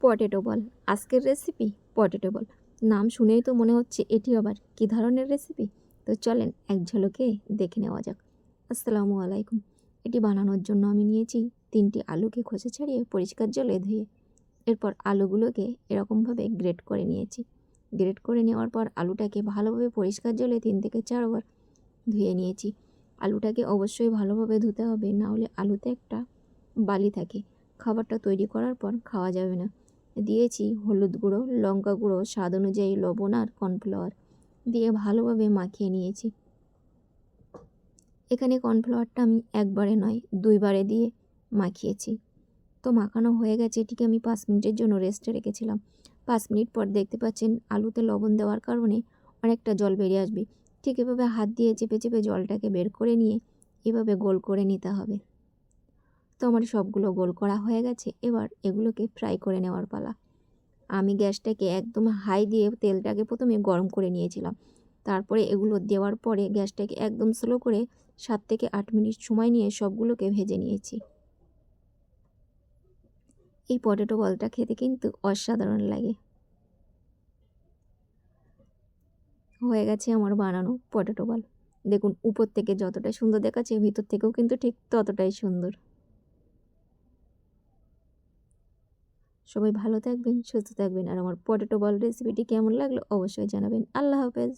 Potato বল। আজকের recipe potato বল। নাম শুনেই তো মনে হচ্ছে এটি আবার কী ধরনের রেসিপি। তো চলেন এক ঝলকে দেখে নেওয়া যাক। আসসালামু আলাইকুম। এটি বানানোর জন্য আমি নিয়েছি 3টি আলুকে খোসা ছাড়িয়ে পরিষ্কার জলে ধুয়ে। এরপর আলুগুলোকে এরকমভাবে গ্রেট করে নিয়েছি। গ্রেট করে নেওয়ার পর আলুটাকে ভালোভাবে পরিষ্কার জলে 3 থেকে 4 বার ধুয়ে নিয়েছি। আলুটাকে অবশ্যই ভালোভাবে ধুতে হবে, না হলে আলুতে একটা বালি থাকে, খাবারটা তৈরি করার পর খাওয়া যাবে না। দিয়েছি হলুদ গুঁড়ো, লঙ্কা গুঁড়ো, স্বাদ অনুযায়ী লবণ আর কর্নফ্লাওয়ার দিয়ে ভালোভাবে মাখিয়ে নিয়েছি। এখানে কর্নফ্লাওয়ারটা আমি একবারে নয় 2 বারে দিয়ে মাখিয়েছি। তো মাখানো হয়ে গেছে, এটিকে আমি 5 মিনিটের জন্য রেস্টে রেখেছিলাম। 5 মিনিট পর দেখতে পাচ্ছেন আলুতে লবণ দেওয়ার কারণে অনেকটা জল বেরিয়ে আসবে। ঠিক এভাবে হাত দিয়ে চেপে চেপে জলটাকে বের করে নিয়ে এভাবে গোল করে নিতে হবে। তো আমার সবগুলো গোল করা হয়ে গেছে। এবার এগুলোকে ফ্রাই করে নেওয়ার পালা। আমি গ্যাসটাকে একদম হাই দিয়ে তেলটাকে প্রথমে গরম করে নিয়েছিলাম। তারপরে এগুলো দেওয়ার পরে গ্যাসটাকে একদম স্লো করে 7 থেকে 8 মিনিট সময় নিয়ে সবগুলোকে ভেজে নিয়েছি। এই পটেটো বলটা খেতে কিন্তু অসাধারণ লাগে। হয়ে গেছে আমার বানানো পটেটো বল। দেখুন উপর থেকে যতটা সুন্দর দেখাচ্ছে ভিতর থেকেও কিন্তু ঠিক ততটাই সুন্দর। সবাই ভালো থাকবেন, সুস্থ থাকবেন। আর আমার পটেটো বল রেসিপিটি কেমন লাগলো অবশ্যই জানাবেন। আল্লাহ হাফেজ।